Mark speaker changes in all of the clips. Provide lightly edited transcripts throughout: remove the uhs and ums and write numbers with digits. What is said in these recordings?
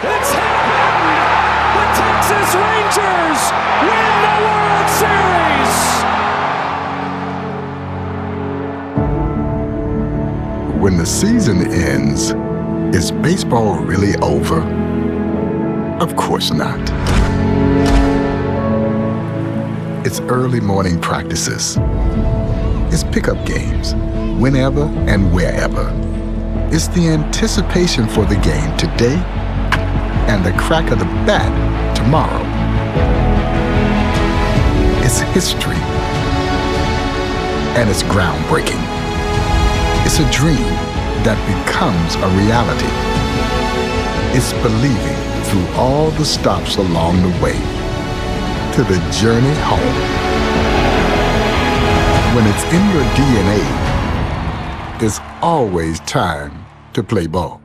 Speaker 1: It's happened! The Texas Rangers win the World Series!
Speaker 2: When the season ends, is baseball really over? Of course not. It's early morning practices. It's pickup games, whenever and wherever. It's the anticipation for the game today and the crack of the bat tomorrow. It's history, and it's groundbreaking. It's a dream that becomes a reality. It's believing through all the stops along the way to the journey home. When it's in your DNA, there's always time to play ball.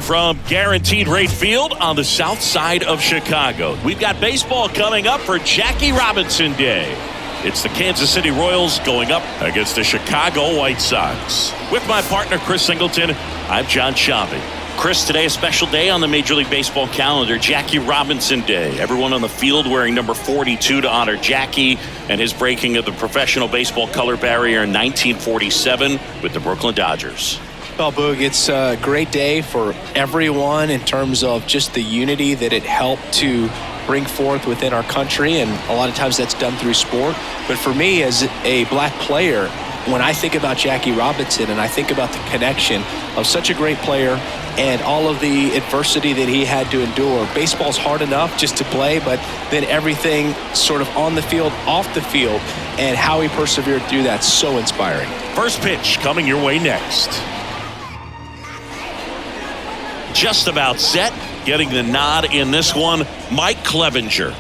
Speaker 3: From Guaranteed Rate Field on the south side of Chicago, we've got baseball coming up for Jackie Robinson Day. It's the Kansas City Royals going up against the Chicago White Sox. With my partner, Chris Singleton, I'm John Shabby. Chris, today a special day on the Major League Baseball calendar, Jackie Robinson Day. Everyone on the field wearing number 42 to honor Jackie and his breaking of the professional baseball color barrier in 1947 with the Brooklyn Dodgers.
Speaker 4: Well, Boog, it's a great day for everyone in terms of just the unity that it helped to bring forth within our country, and a lot of times that's done through sport. But for me, as a black player, when I think about Jackie Robinson and I think about the connection of such a great player and all of the adversity that he had to endure, baseball's hard enough just to play, but then everything sort of on the field, off the field, and how he persevered through that, so inspiring.
Speaker 3: First pitch coming your way next. Just about set, getting the nod in this one, Mike Clevenger.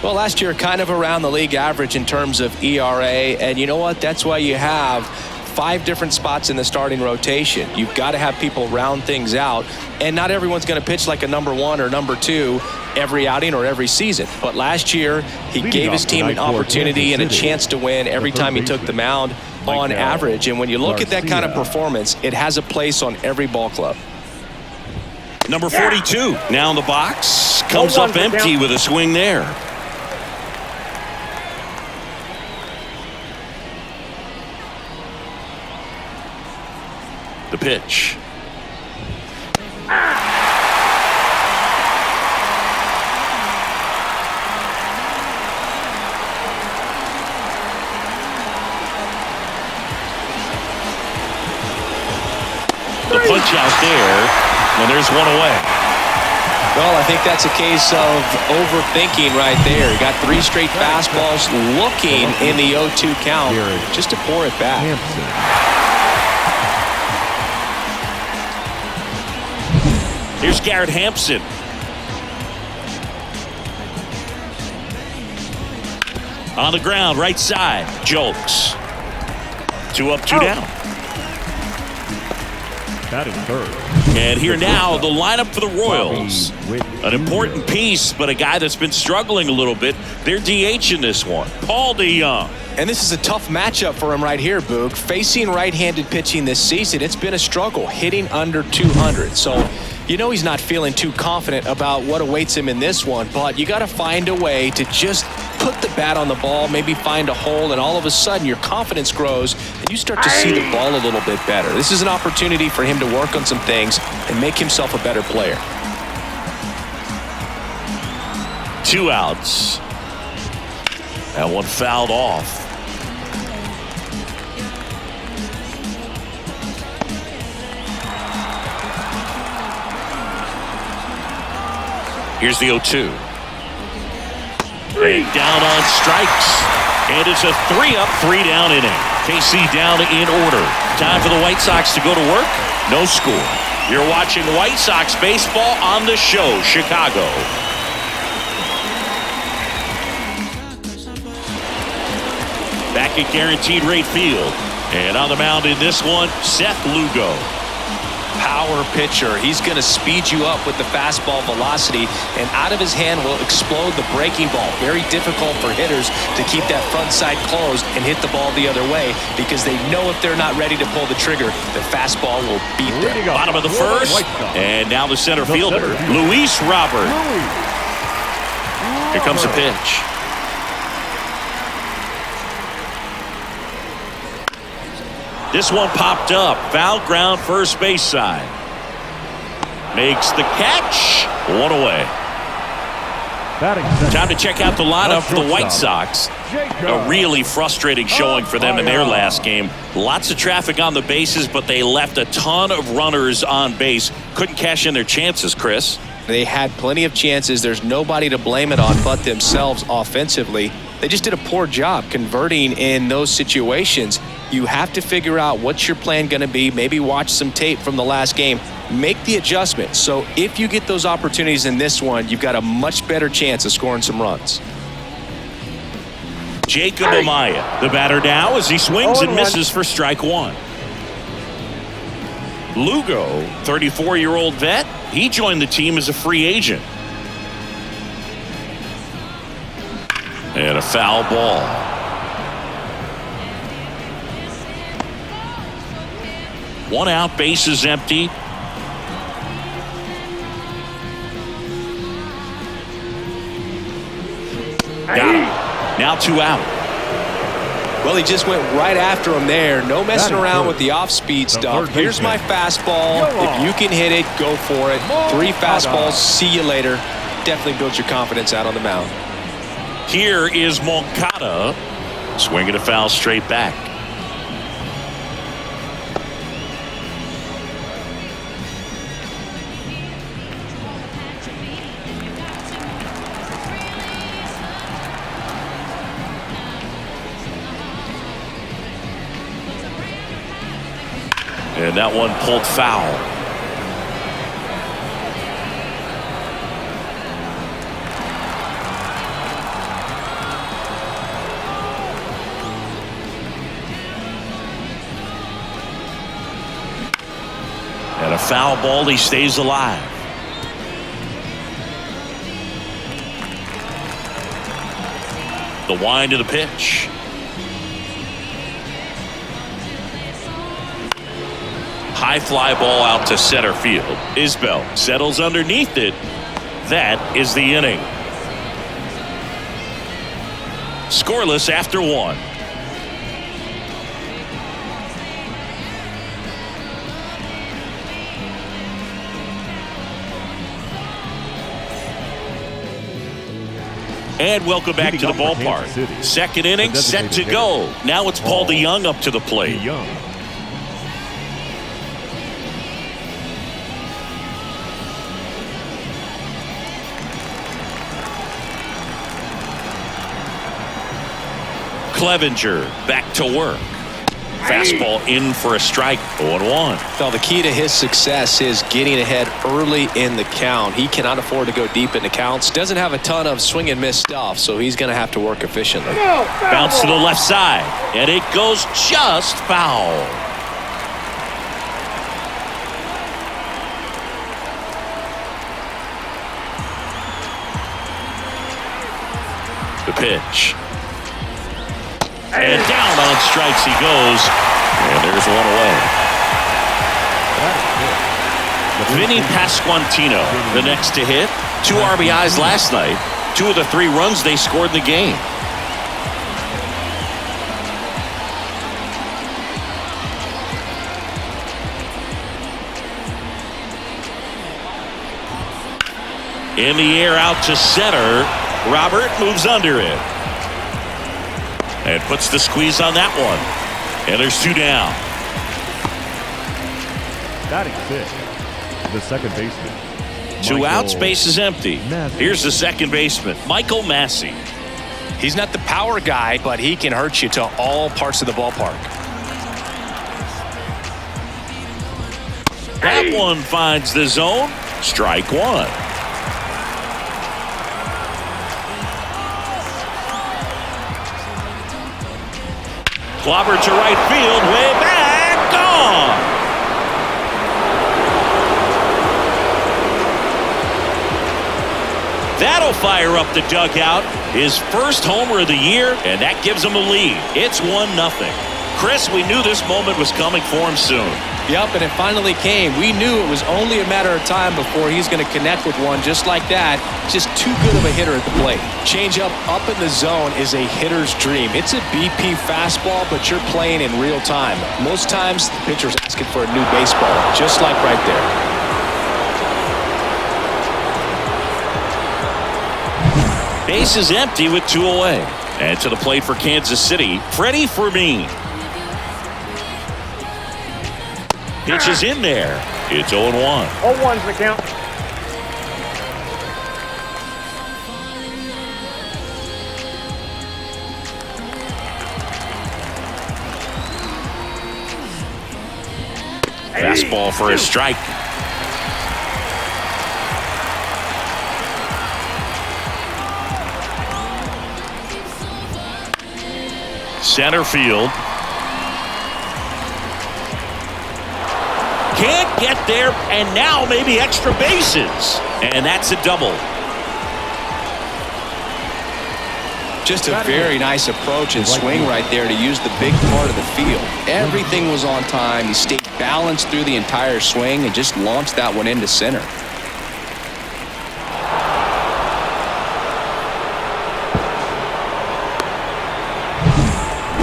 Speaker 4: Well, last year kind of around the league average in terms of ERA, and you know what? That's why you have 5 different spots in the starting rotation. You've got to have people round things out, and not everyone's going to pitch like a number 1 or number 2 every outing or every season. But last year, he gave his team an opportunity and a chance to win every time he took the mound on average. And when you look at that kind of performance, it has a place on every ball club.
Speaker 3: Number 42 now in the box, comes up empty with a swing there. The pitch. The punch out there. And there's one away.
Speaker 4: Well, I think that's a case of overthinking right there. He got 3 straight fastballs looking in the 0-2 count just to pour it back.
Speaker 3: Here's Garrett Hampson. On the ground, right side, Jolks. 2 up, 2 down.
Speaker 5: Batting third.
Speaker 3: And here now, the lineup for the Royals. An important piece, but a guy that's been struggling a little bit. They're DH in this one, Paul DeYoung.
Speaker 4: And this is a tough matchup for him right here, Boog. Facing right-handed pitching this season, it's been a struggle, hitting under 200. So, you know he's not feeling too confident about what awaits him in this one, but you got to find a way to just put the bat on the ball, maybe find a hole, and all of a sudden your confidence grows and you start to see the ball a little bit better. This is an opportunity for him to work on some things and make himself a better player.
Speaker 3: 2 outs. That one fouled off. Here's the 0-2. And down on strikes. And it's a 3-up, 3-down inning. KC down in order. Time for the White Sox to go to work. No score. You're watching White Sox baseball on the show, Chicago. Back at Guaranteed Rate Field. And on the mound in this one, Seth Lugo.
Speaker 4: power pitcher. He's going to speed you up with the fastball velocity, and out of his hand will explode the breaking ball. Very difficult for hitters to keep that front side closed and hit the ball the other way, because they know if they're not ready to pull the trigger, the fastball will beat them.
Speaker 3: Bottom of the first, and now the center fielder, Luis Robert. Here comes the pitch. This one popped up. Foul ground, first base side. Makes the catch. One away. Time to check out the lineup for the White Sox. A really frustrating showing for them in their last game. Lots of traffic on the bases, but they left a ton of runners on base. Couldn't cash in their chances, Chris.
Speaker 4: They had plenty of chances. There's nobody to blame it on but themselves offensively. They just did a poor job converting in those situations. You have to figure out what's your plan going to be. Maybe watch some tape from the last game. Make the adjustment. So if you get those opportunities in this one, you've got a much better chance of scoring some runs.
Speaker 3: Jacob Amaya, the batter now, as he swings and misses for strike one. Lugo, 34-year-old vet, he joined the team as a free agent. And a foul ball. One out, base is empty. Now two out.
Speaker 4: Well, he just went right after him there. No messing around with the off-speed stuff. Here's my fastball. If you can hit it, go for it. 3 fastballs. See you later. Definitely builds your confidence out on the mound.
Speaker 3: Here is Moncada. Swinging a foul straight back. And that one pulled foul. And a foul ball, he stays alive. The wind of the pitch. High fly ball out to center field. Isbell settles underneath it. That is the inning. Scoreless after one. And welcome back to the ballpark. Second inning set to go. Now it's Paul DeYoung up to the plate. Clevenger back to work. Fastball in for a strike. 0-1.
Speaker 4: Well, the key to his success is getting ahead early in the count. He cannot afford to go deep in the counts. Doesn't have a ton of swing and miss stuff, so he's going to have to work efficiently.
Speaker 3: Bounce to the left side, and it goes just foul. The pitch. And down on strikes he goes. And there's one away. Vinny Pasquantino, the next to hit. 2 RBIs last night. 2 of the 3 runs they scored in the game. In the air out to center. Robert moves under it. And puts the squeeze on that one. And there's 2 down.
Speaker 5: Batting 6, the second baseman.
Speaker 3: 2 outs, base is empty. Here's the second baseman, Michael Massey.
Speaker 4: He's not the power guy, but he can hurt you to all parts of the ballpark.
Speaker 3: That one finds the zone. Strike 1. Clobber to right field, way back, gone. That'll fire up the dugout. His first homer of the year, and that gives him a lead. It's 1-0. Chris, we knew this moment was coming for him soon.
Speaker 4: Yep, and it finally came. We knew it was only a matter of time before he's going to connect with one just like that. Just too good of a hitter at the plate. Changeup up in the zone is a hitter's dream. It's a BP fastball, but you're playing in real time. Most times, the pitcher's asking for a new baseball, just like right there.
Speaker 3: Base is empty with 2 away. And to the plate for Kansas City, Freddie Fermin. Pitch is in there. It's 0-1.
Speaker 1: 0-1's the count.
Speaker 3: Fastball for a strike. Center field. Can't get there, and now maybe extra bases. And that's a double.
Speaker 4: Just a very nice approach and swing right there to use the big part of the field. Everything was on time. He stayed balanced through the entire swing and just launched that one into center.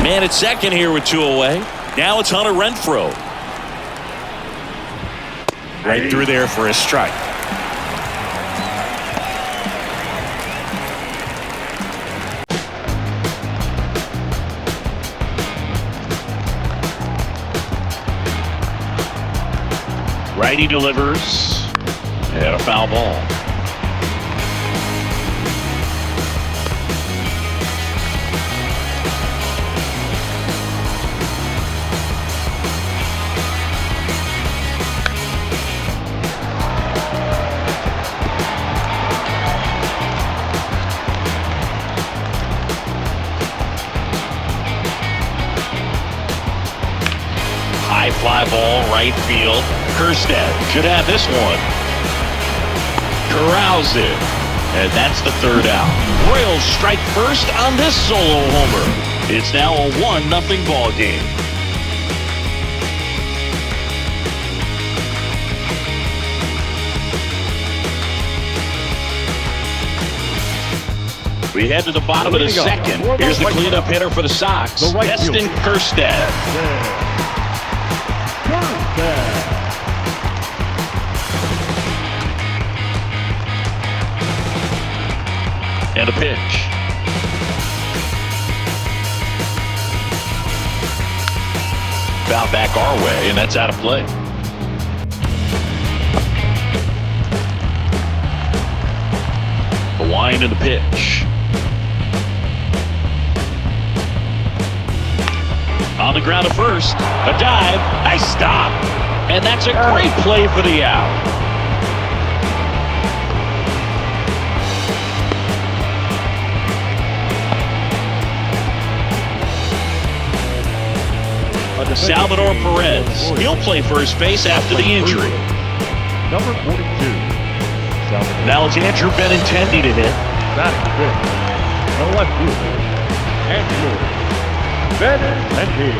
Speaker 3: Man at second here with 2 away. Now it's Hunter Renfroe. Right through there for a strike. Righty delivers. And a foul ball. High fly ball, right field. Kerstead should have this one. Corrals it. And that's the 3rd out. Royals strike first on this solo homer. It's now a 1-0 ball game. We head to the bottom of the second. Here's the cleanup hitter for the Sox, Destin Kerstead. And a pitch. Foul back our way, and that's out of play. The wind and the pitch. On the ground at first, a dive, a stop, and that's a great play for the out. Salvador Perez, he'll play first base after the injury.
Speaker 5: Number 42. Salvador.
Speaker 3: Now it's Andrew Benintendi to hit.
Speaker 5: Batting fifth. The left fielder, Andrew Benintendi.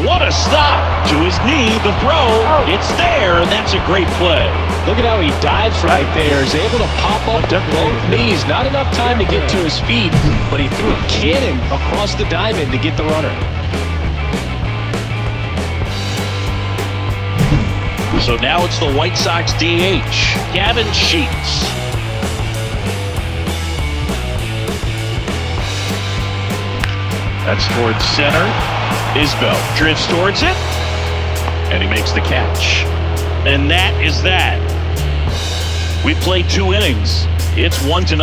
Speaker 3: What a stop to his knee, the throw, it's there, and that's a great play.
Speaker 4: Look at how he dives right there. Is able to pop up both knees. Not enough time to get to his feet, but he threw a cannon across the diamond to get the runner.
Speaker 3: So now it's the White Sox DH, Gavin Sheets. That's towards center. Isbell drifts towards it, and he makes the catch. And that is that. We played 2 innings. It's 1-0.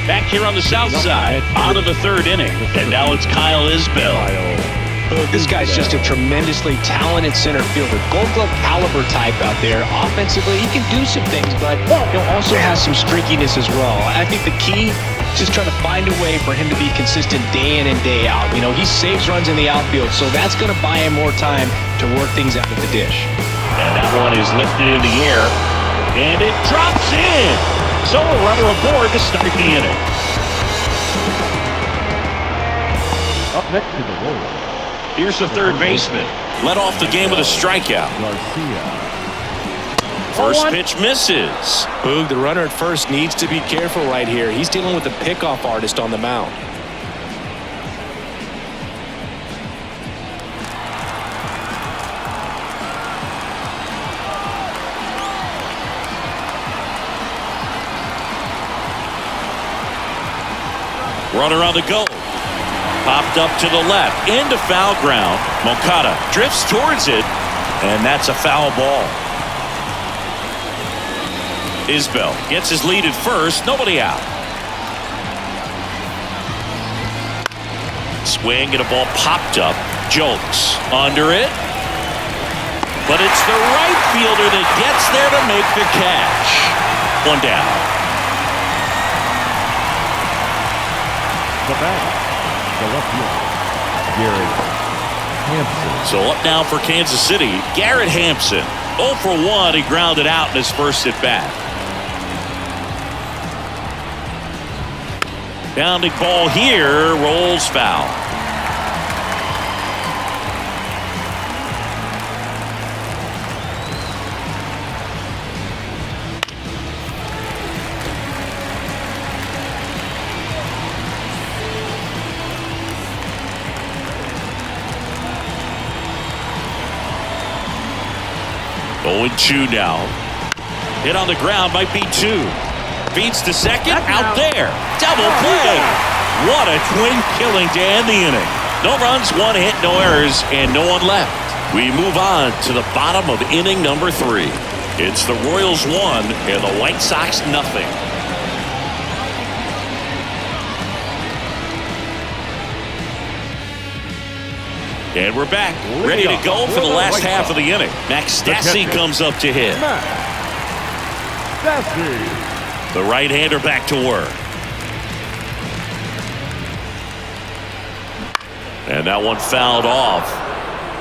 Speaker 3: Back here on the south side, out of the 3rd inning. And now it's Kyle Isbell.
Speaker 4: This guy's just a tremendously talented center fielder. Gold Glove caliber type out there. Offensively, he can do some things, but he'll also have some streakiness as well. I think the key is just trying to find a way for him to be consistent day in and day out. You know, he saves runs in the outfield, so that's going to buy him more time to work things out at the dish.
Speaker 3: And that one is lifted in the air, and it drops in. So a runner aboard to start the inning.
Speaker 5: Up next to the Royals,
Speaker 3: Here's the third baseman. Led off the game with a strikeout.
Speaker 5: Garcia.
Speaker 3: First pitch misses.
Speaker 4: Boog, the runner at first needs to be careful right here. He's dealing with a pickoff artist on the mound.
Speaker 3: Runner on the go. Popped up to the left, into foul ground. Moncada drifts towards it, and that's a foul ball. Isbell gets his lead at first, nobody out. Swing and a ball popped up. Jokes under it. But it's the right fielder that gets there to make the catch. One down.
Speaker 5: The batter, the left fielder, Garrett Hampson.
Speaker 3: So up now for Kansas City, Garrett Hampson. 0 for 1, he grounded out in his first at bat. Bounding ball here, rolls foul. Oh, and 2 now. Hit on the ground, might be 2. Beats to second, out there. Double play. What a twin killing to end the inning. No runs, 1 hit, no errors, and no one left. We move on to the bottom of inning number 3. It's the Royals 1 and the White Sox nothing. And we're back, ready to go for the last half of the inning. Max Stassi comes up to hit. The right-hander back to work. And that one fouled off.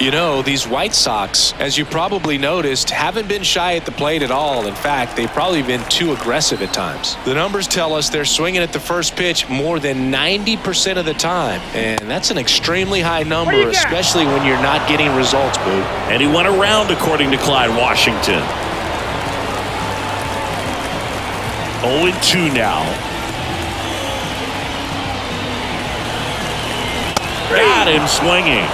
Speaker 4: You know, these White Sox, as you probably noticed, haven't been shy at the plate at all. In fact, they've probably been too aggressive at times. The numbers tell us they're swinging at the first pitch more than 90% of the time. And that's an extremely high number, especially when you're not getting results, Boo.
Speaker 3: And he went around, according to Clyde Washington. 0-2 now. Got him swinging.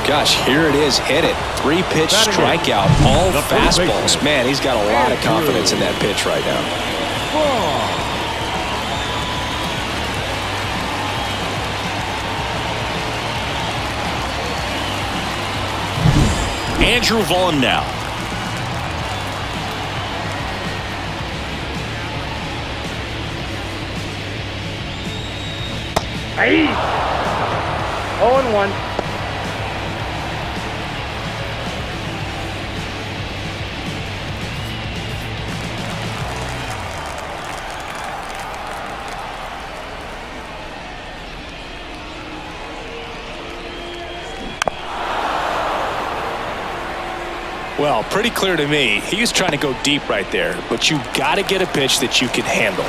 Speaker 4: Gosh, here it is. Hit it. 3-pitch strikeout. All fastballs. Man, he's got a lot of confidence in that pitch right now.
Speaker 3: Andrew Vaughn now.
Speaker 5: Hey! 0-1.
Speaker 4: Well, pretty clear to me. He was trying to go deep right there, but you got to get a pitch that you can handle.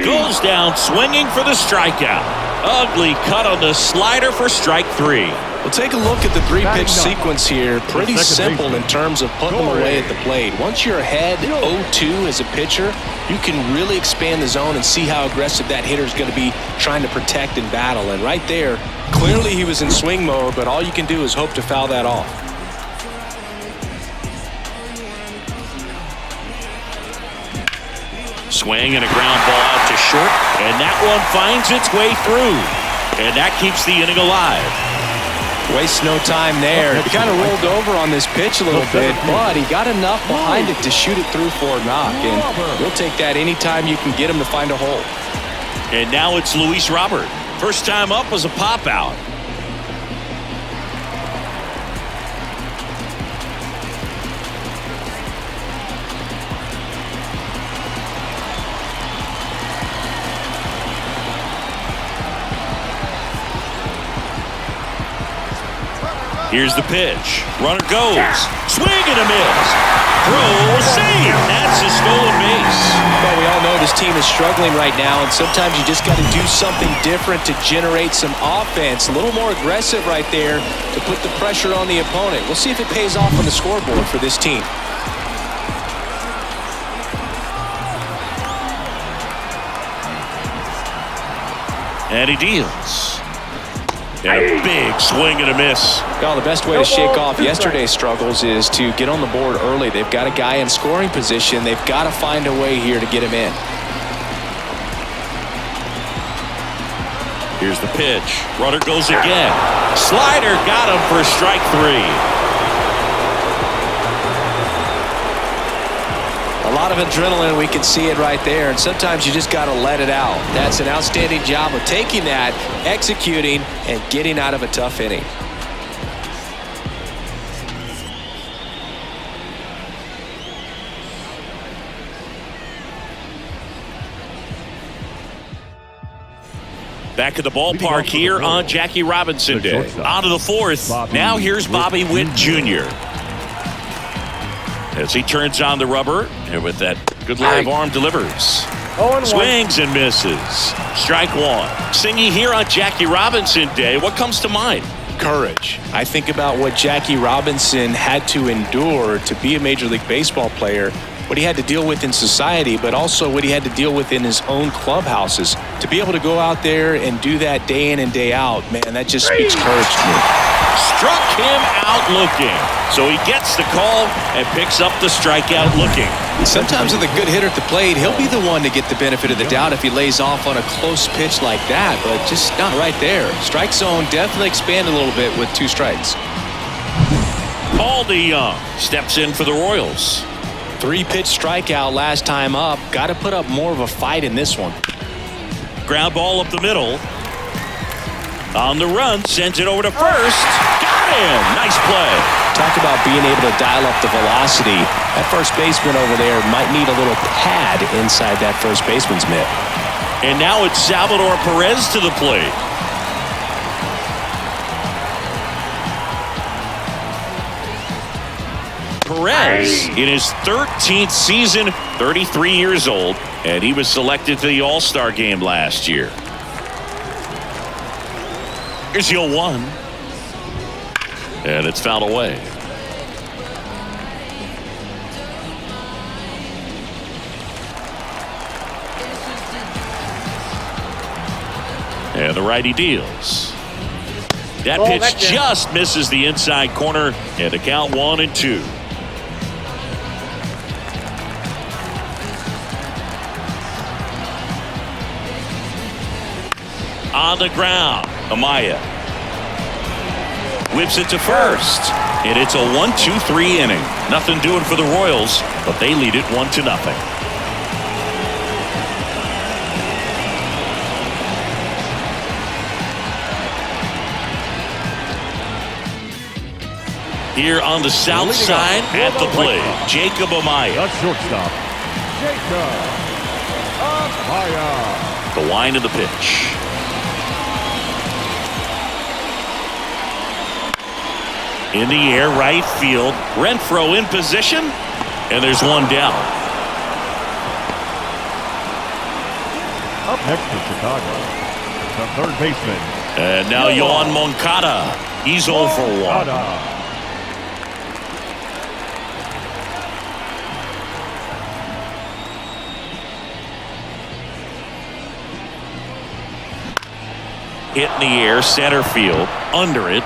Speaker 3: Goes down swinging for the strikeout. Ugly cut on the slider for strike 3.
Speaker 4: Well, take a look at the 3-pitch sequence here. Pretty simple in terms of putting them away at the plate. Once you're ahead 0-2 as a pitcher, you can really expand the zone and see how aggressive that hitter is going to be trying to protect and battle. And right there, clearly he was in swing mode, but all you can do is hope to foul that off.
Speaker 3: Swing and a ground ball out to short, and that one finds its way through. And that keeps the inning alive.
Speaker 4: Wastes no time there. He kind of rolled over on this pitch a little bit, but he got enough behind it to shoot it through for a knock. And we'll take that anytime you can get him to find a hole.
Speaker 3: And now it's Luis Robert. First time up was a pop out. Here's the pitch. Runner goes. Swing and a miss. Throw, save. That's a stolen base.
Speaker 4: Well, we all know this team is struggling right now, and sometimes you just got to do something different to generate some offense. A little more aggressive right there to put the pressure on the opponent. We'll see if it pays off on the scoreboard for this team.
Speaker 3: And he deals. And a big swing and a miss.
Speaker 4: Well, the best way to shake off yesterday's struggles is to get on the board early. They've got a guy in scoring position. They've got to find a way here to get him in.
Speaker 3: Here's the pitch. Runner goes again. Slider got him for strike 3.
Speaker 4: A lot of adrenaline, we can see it right there, and sometimes you just got to let it out. That's an outstanding job of taking that, executing, and getting out of a tough inning.
Speaker 3: Back at the ballpark here on Jackie Robinson Day. On to the 4th. Now here's Bobby Witt Jr. As he turns on the rubber, and with that good live arm delivers. Swings and misses. Strike 1. Singing here on Jackie Robinson Day, what comes to mind?
Speaker 4: Courage. I think about what Jackie Robinson had to endure to be a Major League Baseball player, what he had to deal with in society, but also what he had to deal with in his own clubhouses. To be able to go out there and do that day in and day out, man, that just speaks courage to me.
Speaker 3: Struck him out looking. So he gets the call and picks up the strikeout looking.
Speaker 4: Sometimes with a good hitter at the plate, he'll be the one to get the benefit of the doubt if he lays off on a close pitch like that, but just not right there. Strike zone definitely expanded a little bit with 2 strikes.
Speaker 3: Paul DeYoung steps in for the Royals.
Speaker 4: 3-pitch strikeout last time up. Got to put up more of a fight in this one.
Speaker 3: Ground ball up the middle. On the run, sends it over to first. Got him. Nice play.
Speaker 4: Talk about being able to dial up the velocity. That first baseman over there might need a little pad inside that first baseman's mitt.
Speaker 3: And now it's Salvador Perez to the plate. Perez in his 13th season, 33 years old, and he was selected to the All-Star game last year. Here's 0-1. And it's fouled away. And the righty deals. That pitch just misses the inside corner, and the count 1-2. On the ground, Amaya whips it to first, and it's a 1-2-3 inning. Nothing doing for the Royals, but they lead it 1-0. Here on the south side at the plate, Jacob Amaya.
Speaker 5: The shortstop, Jacob Amaya.
Speaker 3: The line of the pitch. In the air, right field. Renfroe in position, and there's one down.
Speaker 5: Up next for Chicago, the third baseman.
Speaker 3: And now Yohan Moncada. He's 0 for 1. Hit in the air, center field, under it.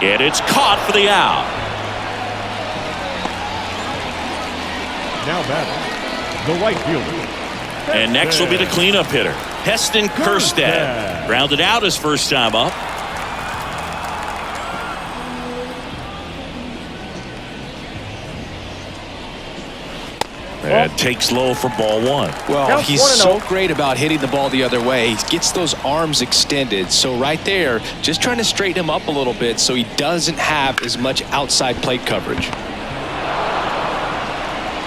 Speaker 3: And it's caught for the out.
Speaker 5: Now batting, the right fielder.
Speaker 3: And next will be the cleanup hitter, Heston Kjerstad. Grounded out his first time up. And takes low for ball one.
Speaker 4: Well, he's so great about hitting the ball the other way. He gets those arms extended. So right there, just trying to straighten him up a little bit so he doesn't have as much outside plate coverage.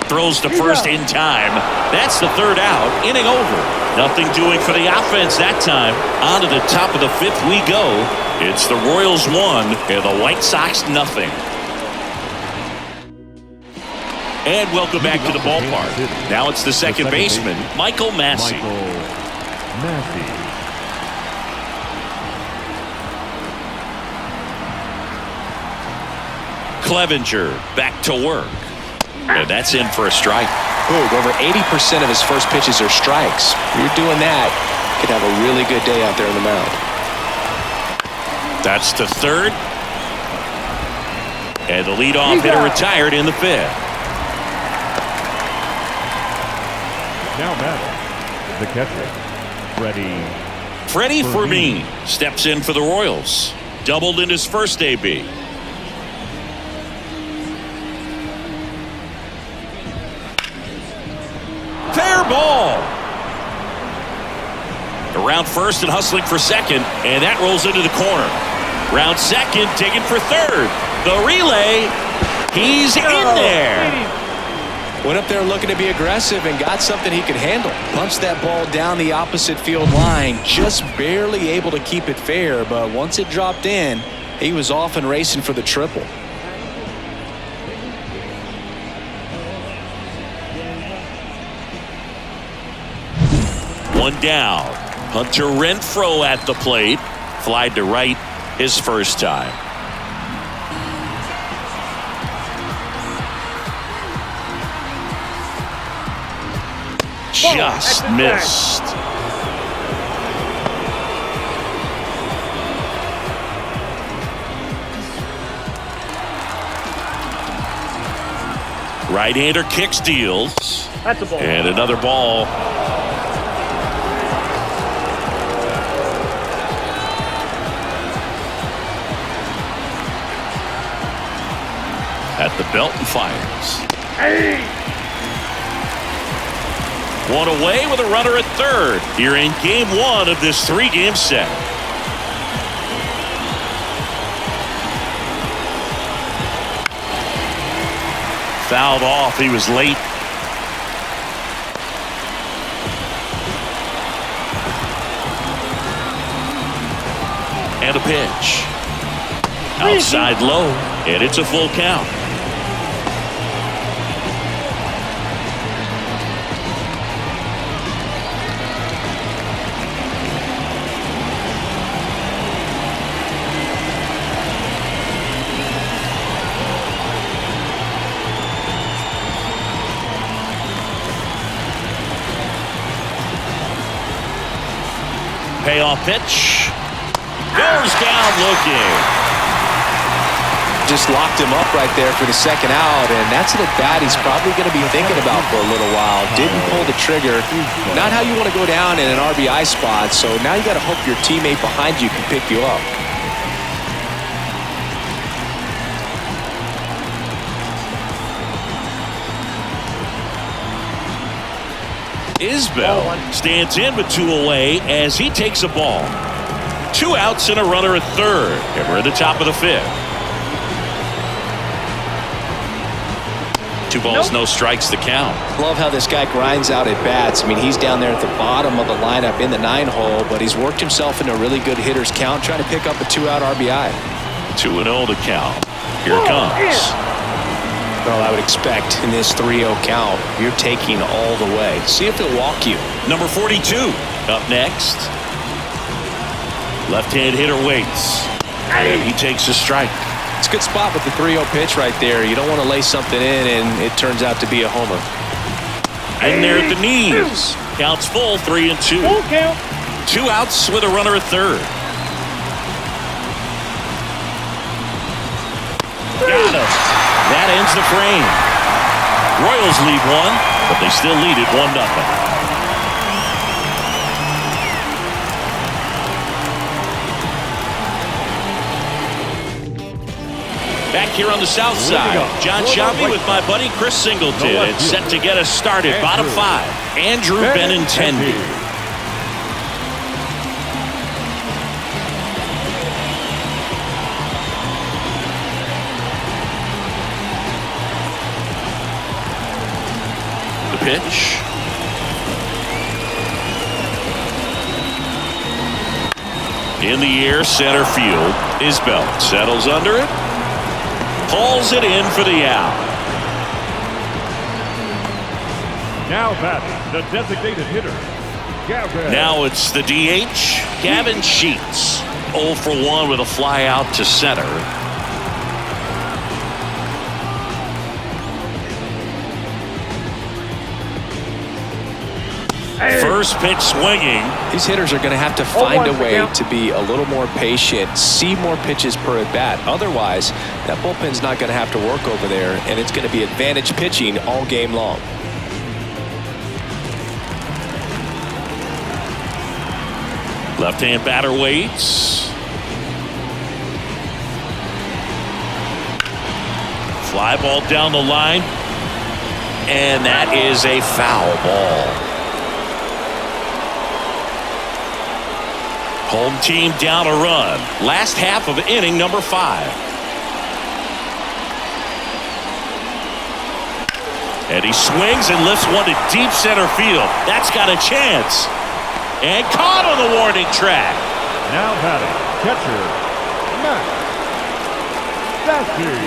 Speaker 3: Throws to first in time. That's the third out. Inning over. Nothing doing for the offense that time. On to the top of the fifth we go. It's the Royals 1 and the White Sox nothing. And welcome back to the ballpark. Now it's the second baseman, Michael Massey. Clevenger back to work. And that's in for a strike.
Speaker 4: Ooh, over 80% of his first pitches are strikes. You're doing that, could have a really good day out there on the mound.
Speaker 3: That's to third. And the leadoff hitter retired in the fifth.
Speaker 5: Now batting, the catcher,
Speaker 3: Freddie Fermin steps in for the Royals. Doubled in his first AB. Fair ball. Around first and hustling for second, and that rolls into the corner. Round second, digging for third. The relay, he's in there.
Speaker 4: Went up there looking to be aggressive and got something he could handle. Punched that ball down the opposite field line, just barely able to keep it fair, but once it dropped in, he was off and racing for the triple.
Speaker 3: One down. Hunter Renfroe at the plate. Flied to right his first time. Just missed. Right-hander kick steals.
Speaker 1: That's a ball.
Speaker 3: And another ball. At the belt and fires.
Speaker 1: Hey.
Speaker 3: One away with a runner at third here in game one of this three-game set. Fouled off. He was late. And a pitch. Outside low, and it's a full count. Payoff pitch. Goes down looking.
Speaker 4: Just locked him up right there for the second out, and that's an at-bat he's probably going to be thinking about for a little while. Didn't pull the trigger. Not how you want to go down in an RBI spot, so now you got to hope your teammate behind you can pick you up.
Speaker 3: Isbell stands in with two away as he takes a ball. Two outs and a runner at third, and we're at the top of the fifth. 2 balls, no strikes to count.
Speaker 4: Love how this guy grinds out at bats. I mean, he's down there at the bottom of the lineup in the 9-hole, but he's worked himself into a really good hitter's count, trying to pick up a 2-out RBI.
Speaker 3: 2-0 to count. Here it comes.
Speaker 4: Well, I would expect in this 3-0 count, you're taking all the way. See if he'll walk you.
Speaker 3: Number 42 up next. Left-hand hitter waits. And he takes a strike.
Speaker 4: It's a good spot with the 3-0 pitch right there. You don't want to lay something in and it turns out to be a homer.
Speaker 3: And there at the knees. Counts full, 3-2.
Speaker 1: Full count.
Speaker 3: 2 outs with a runner at third. Got him. That ends the frame. Royals lead 1, but they still lead it 1-0. Back here on the south side, John Shambi with my buddy Chris Singleton. It's set to get us started. Bottom 5, Andrew Benintendi. The pitch. In the air, center field. Isbell settles under it. Pulls it in for the out.
Speaker 5: Now batting, the designated hitter, Gavin.
Speaker 3: Now it's the DH, Gavin Sheets. 0 for 1 with a fly out to center. First pitch swinging.
Speaker 4: These hitters are going to have to find a way to be a little more patient, see more pitches per at bat. Otherwise, that bullpen's not going to have to work over there, and it's going to be advantage pitching all game long.
Speaker 3: Left-hand batter waits. Fly ball down the line. And that is a foul ball. Home team down a run. Last half of inning number 5. And he swings and lifts one to deep center field. That's got a chance. And caught on the warning track.
Speaker 5: Now batting, catcher, Max Stassi.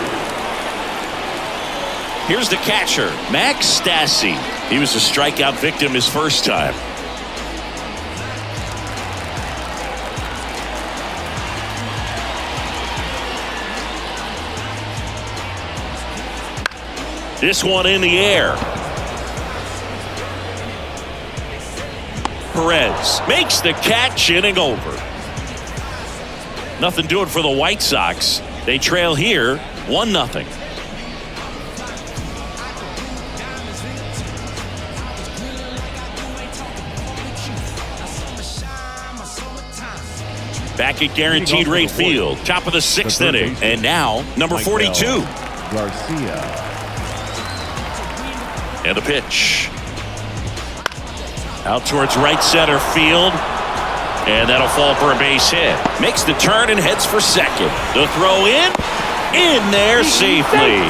Speaker 3: Here's the catcher, Max Stassi. He was a strikeout victim his first time. This one in the air. Perez makes the catch, inning over. Nothing doing for the White Sox. They trail here 1-0. Back at Guaranteed Rate Field, top of the 6th inning, and now number 42.
Speaker 5: Garcia.
Speaker 3: And the pitch. Out towards right center field. And that'll fall for a base hit. Makes the turn and heads for second. The throw in there safely.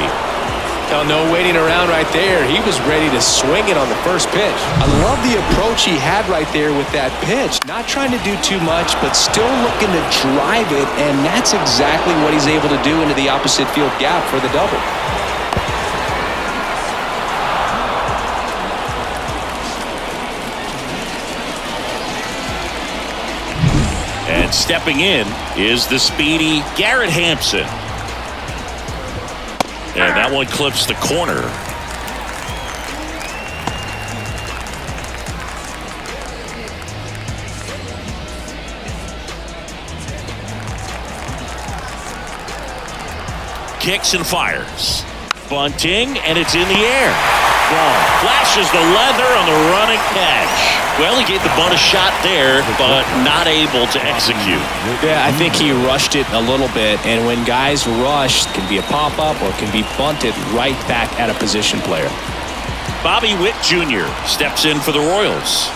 Speaker 4: Now, no waiting around right there. He was ready to swing it on the first pitch. I love the approach he had right there with that pitch. Not trying to do too much, but still looking to drive it, and that's exactly what he's able to do into the opposite field gap for the double.
Speaker 3: And stepping in is the speedy Garrett Hampson. And that one clips the corner. Kicks and fires. Bunting, and it's in the air. Gone. Flashes the leather on the running catch. Well, he gave the bunt a shot there, but not able to execute.
Speaker 4: Yeah, I think he rushed it a little bit, and when guys rush, it can be a pop-up or can be bunted right back at a position player.
Speaker 3: Bobby Witt Jr. steps in for the Royals.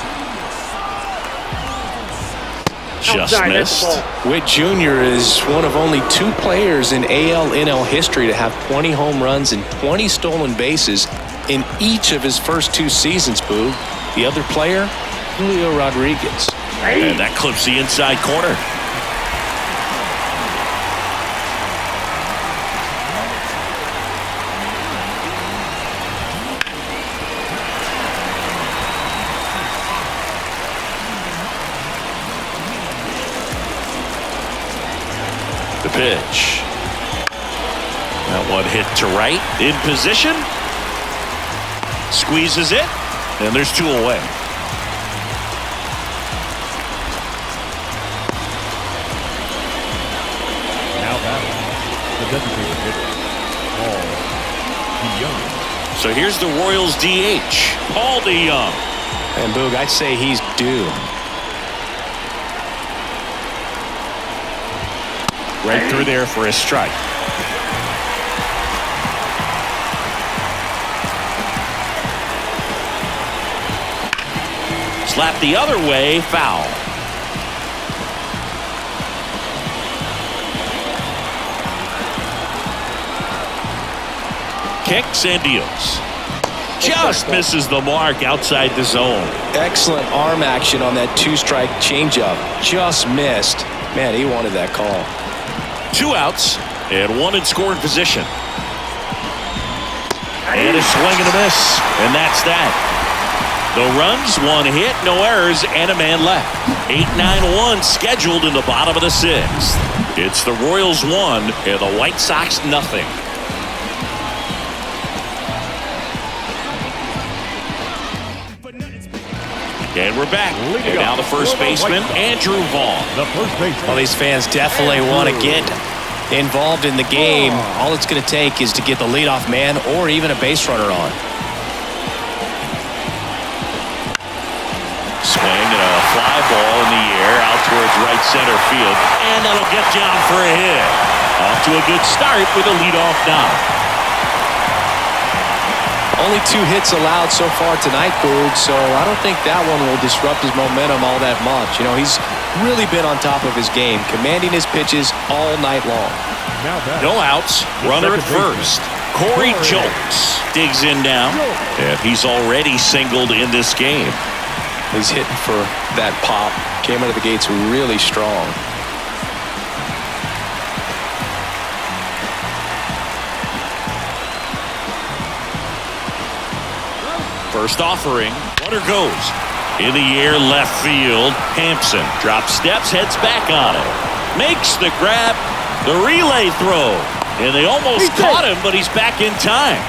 Speaker 3: Just missed.
Speaker 4: Witt Jr. is one of only 2 players in AL/NL history to have 20 home runs and 20 stolen bases in each of his first 2 seasons, Boog. The other player, Julio Rodriguez.
Speaker 3: And that clips the inside corner. The pitch. That one hit to right. In position. Squeezes it. And there's 2 away.
Speaker 5: Now batting, the designated hitter, Paul DeYoung.
Speaker 3: So here's the Royals DH, Paul DeYoung.
Speaker 4: And Boog, I'd say he's due.
Speaker 3: Right through there for a strike. Slapped the other way, foul. Kicks and deals. Just misses the mark outside the zone.
Speaker 4: Excellent arm action on that two-strike changeup. Just missed. Man, he wanted that call.
Speaker 3: 2 outs and 1 in scoring position. And a swing and a miss. And that's that. The runs, 1 hit, no errors, and a man left. 8-9-1 scheduled in the bottom of the 6th. It's the Royals 1 and the White Sox nothing. And we're back. And now the first baseman, Andrew Vaughn.
Speaker 5: The first baseman.
Speaker 4: Well, these fans definitely want to get involved in the game. All it's going to take is to get the leadoff man or even a base runner on.
Speaker 3: Swing and a fly ball in the air out towards right center field. And that'll get down for a hit. Off to a good start with a leadoff knock.
Speaker 4: Only 2 hits allowed so far tonight, Boog, so I don't think that one will disrupt his momentum all that much. You know, he's really been on top of his game, commanding his pitches all night long.
Speaker 3: No outs, runner at first. Corey Jolks digs in now, and he's already singled in this game.
Speaker 4: He's hitting for that pop. Came out of the gates really strong.
Speaker 3: First offering, runner goes. In the air, left field. Hampson drops steps, heads back on it. Makes the grab, the relay throw. And they almost caught him, but he's back in time.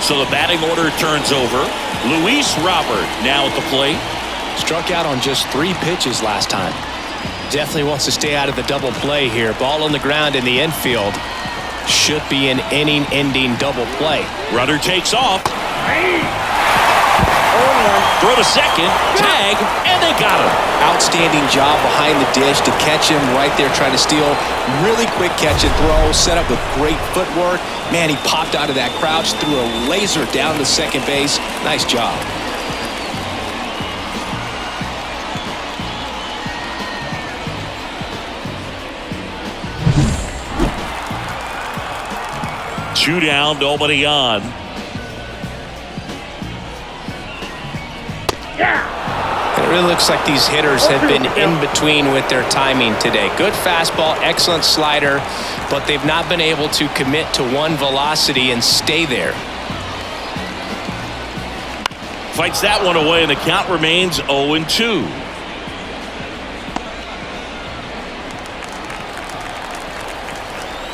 Speaker 3: So the batting order turns over. Luis Robert now at the plate.
Speaker 4: Struck out on just 3 pitches last time. Definitely wants to stay out of the double play here. Ball on the ground in the infield. Should be an inning-ending double play.
Speaker 3: Runner takes off. Throw to second. Tag. And they got him.
Speaker 4: Outstanding job behind the dish to catch him right there trying to steal. Really quick catch and throw. Set up with great footwork. Man, he popped out of that crouch. Threw a laser down to second base. Nice job.
Speaker 3: Two down, nobody on.
Speaker 4: It really looks like these hitters have been in between with their timing today. Good fastball, excellent slider, but they've not been able to commit to one velocity and stay there.
Speaker 3: Fights that one away, and the count remains 0-2.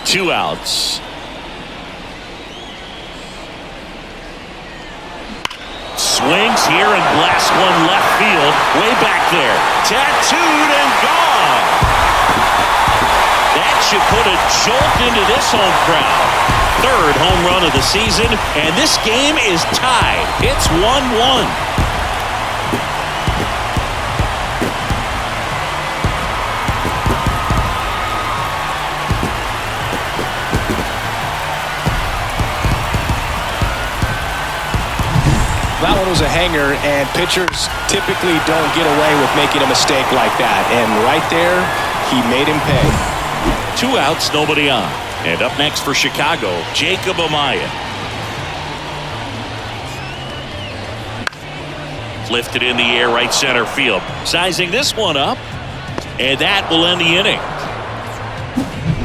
Speaker 3: Two outs. Swings here and blasts one left field. Way back there. Tattooed and gone. That should put a jolt into this home crowd. 3rd home run of the season, and this game is tied. It's 1-1.
Speaker 4: That one was a hanger, and pitchers typically don't get away with making a mistake like that. And right there, he made him pay.
Speaker 3: 2 outs, nobody on. And up next for Chicago, Jacob Amaya. Lifted in the air, right center field. Sizing this one up, and that will end the inning.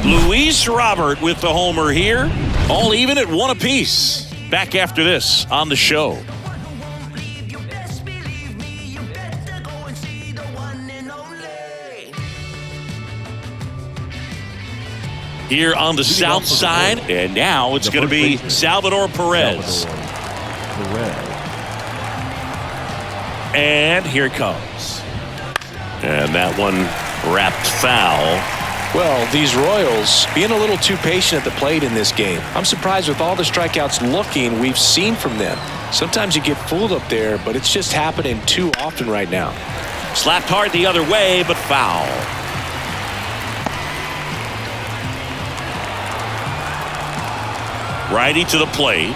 Speaker 3: Luis Robert with the homer here. All even at 1 apiece. Back after this on the show. Here on the south side, and now it's going to be Salvador Perez. And here it comes. And that one wrapped foul.
Speaker 4: Well, these Royals being a little too patient at the plate in this game. I'm surprised with all the strikeouts we've seen from them. Sometimes you get fooled up there, but it's just happening too often right now.
Speaker 3: Slapped hard the other way, but foul. Righty to the plate.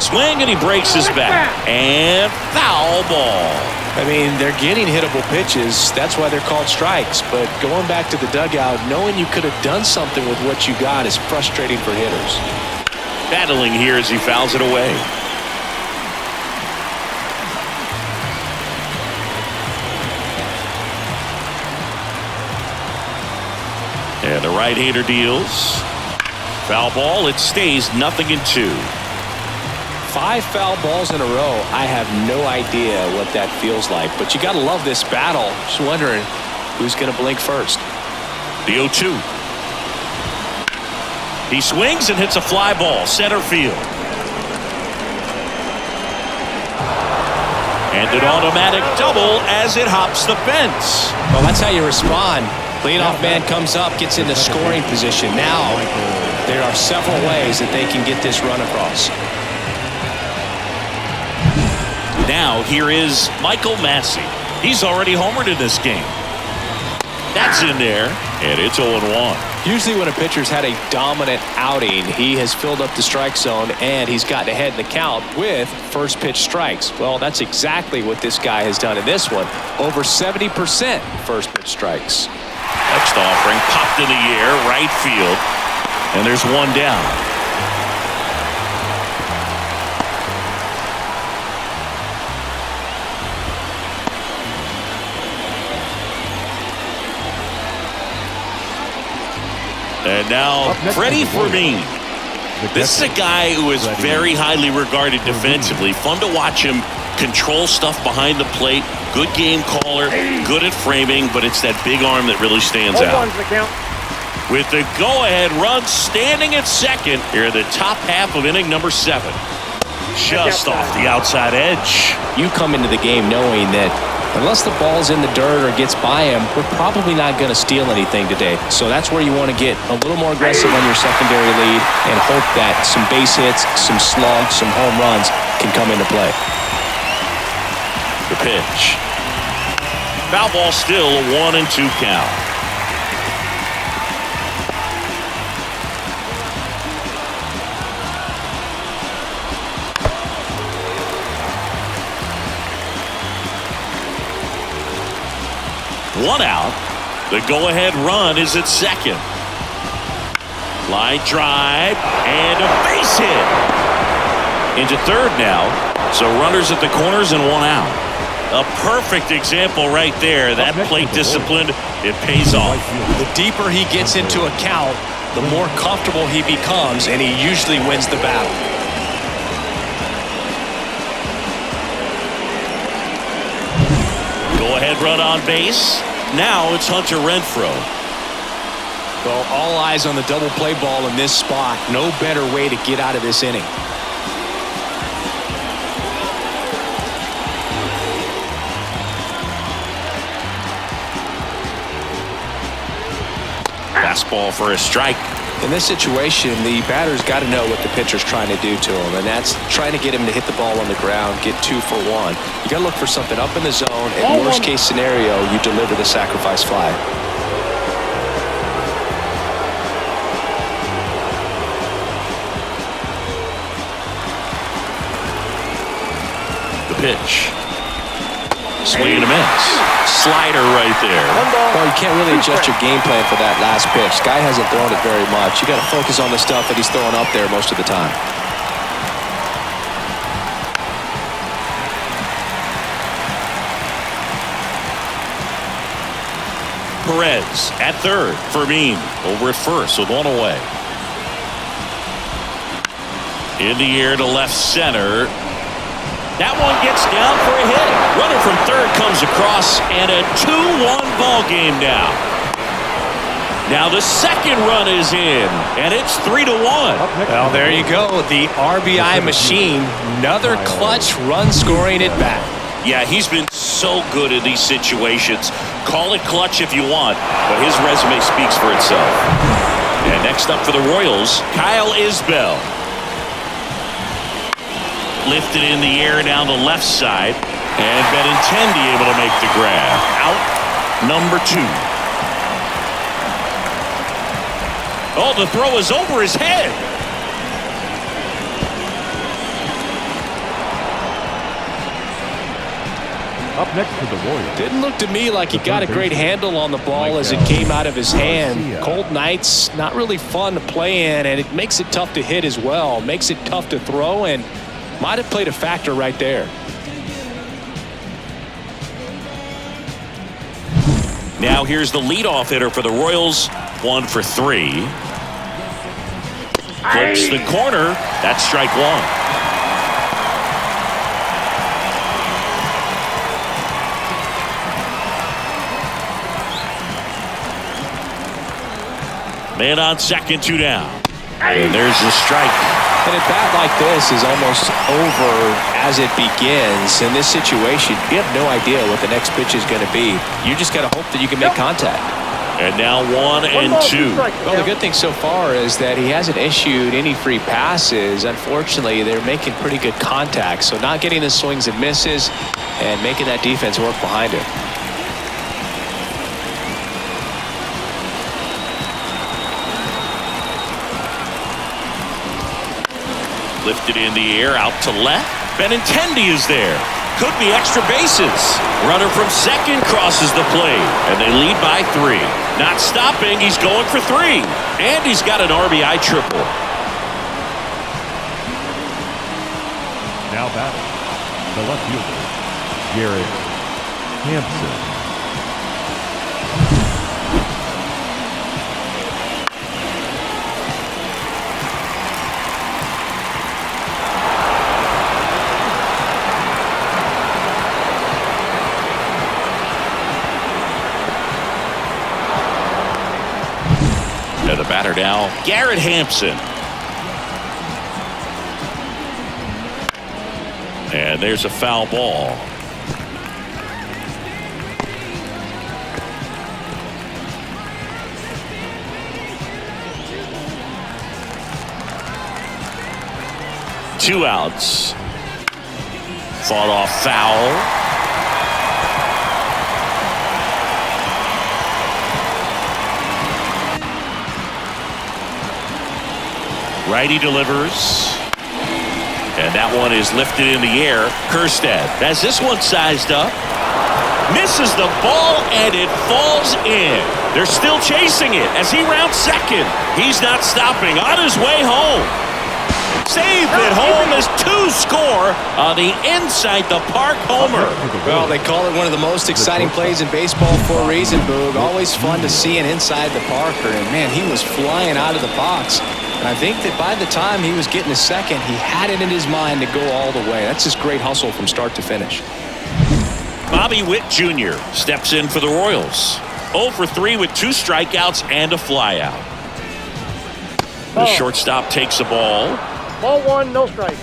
Speaker 3: Swing, and he breaks his back. And foul ball.
Speaker 4: I mean, they're getting hittable pitches. That's why they're called strikes. But going back to the dugout, knowing you could have done something with what you got is frustrating for hitters.
Speaker 3: Battling here as he fouls it away. And the right-hander deals. Foul ball. It stays 0-2.
Speaker 4: 5 foul balls in a row. I have no idea what that feels like. But you got to love this battle. Just wondering who's going to blink first.
Speaker 3: The 0-2. He swings and hits a fly ball. Center field. And an automatic double as it hops the fence.
Speaker 4: Well, that's how you respond. Leadoff man comes up, gets into scoring position. Now, there are several ways that they can get this run across.
Speaker 3: Now, here is Michael Massey. He's already homered in this game. That's in there, and it's 0-1.
Speaker 4: Usually when a pitcher's had a dominant outing, he has filled up the strike zone, and he's gotten ahead in the count with first pitch strikes. Well, that's exactly what this guy has done in this one. Over 70% first pitch strikes.
Speaker 3: Next offering popped in the air, right field, and there's one down. And now Freddie Fermin. This is a guy who is very highly regarded defensively. Fun to watch him control stuff behind the plate. Good game caller, good at framing, but it's that big arm that really stands out. With the go-ahead run standing at second here in the top half of inning number 7. Just off the outside edge.
Speaker 4: You come into the game knowing that unless the ball's in the dirt or gets by him, we're probably not going to steal anything today. So that's where you want to get a little more aggressive on your secondary lead and hope that some base hits, some slugs, some home runs can come into play.
Speaker 3: The pitch. Foul ball, still a 1-2 count. One out. The go-ahead run is at second. Line drive and a base hit. Into third now. So runners at the corners and one out. A perfect example right there. That plate discipline, it pays off.
Speaker 4: The deeper he gets into a count, the more comfortable he becomes, and he usually wins the battle.
Speaker 3: Go-ahead run on base. Now it's Hunter Renfroe.
Speaker 4: Well, all eyes on the double play ball in this spot. No better way to get out of this inning.
Speaker 3: Fastball for a strike.
Speaker 4: In this situation, the batter's got to know what the pitcher's trying to do to him, and that's trying to get him to hit the ball on the ground, get 2 for 1. You got to look for something up in the zone, and worst case scenario, you deliver the sacrifice fly.
Speaker 3: The pitch. Swing and a miss. Slider right there.
Speaker 4: Well, you can't really adjust your game plan for that last pitch. Guy hasn't thrown it very much. You got to focus on the stuff that he's throwing up there most of the time.
Speaker 3: Perez at third. Fermin over at first with one away. In the air to left center. That one gets down for a hit. Runner from third comes across, and a 2-1 ball game now. Now the second run is in, and it's 3-1.
Speaker 4: Well, there you go. The RBI machine. Another clutch run scoring at bat.
Speaker 3: Yeah, he's been so good in these situations. Call it clutch if you want, but his resume speaks for itself. And next up for the Royals, Kyle Isbell. Lifted in the air down the left side, and Benintendi able to make the grab. Out number 2. Oh, the throw is over his head.
Speaker 5: Up next for the Royals.
Speaker 4: Didn't look to me like he got a great handle on the ball as it came out of his hand. Cold nights, not really fun to play in, and it makes it tough to hit as well. Makes it tough to throw, and might have played a factor right there.
Speaker 3: Now here's the leadoff hitter for the Royals. 1 for 3. Flips the corner. That's strike 1. Man on second, 2 down. And there's the strike.
Speaker 4: And a bat like this is almost over as it begins. In this situation, you have no idea what the next pitch is going to be. You just got to hope that you can make contact.
Speaker 3: And now 1 and 2.
Speaker 4: Well, the good thing so far is that he hasn't issued any free passes. Unfortunately, they're making pretty good contact. So not getting the swings and misses and making that defense work behind it.
Speaker 3: Lifted in the air, out to left. Benintendi is there. Could be extra bases. Runner from second crosses the plate, and they lead by 3. Not stopping, he's going for 3. And he's got an RBI triple.
Speaker 5: Now batting, the left fielder, Garrett Hampson.
Speaker 3: And the batter now, Garrett Hampson. And there's a foul ball. Two outs. Fought off foul. Righty delivers. And that one is lifted in the air. Kjerstad has this one sized up. Misses the ball and it falls in. They're still chasing it as he rounds second. He's not stopping on his way home. Saved at home as 2 score on the inside the park homer.
Speaker 4: Well, they call it one of the most exciting plays in baseball for a reason, Boog. Always fun to see an inside the parker. And man, he was flying out of the box. And I think that by the time he was getting to second, he had it in his mind to go all the way. That's just great hustle from start to finish.
Speaker 3: Bobby Witt Jr. steps in for the Royals. 0 for 3 with 2 strikeouts and a flyout. The shortstop takes the ball.
Speaker 1: Ball 1, no strike.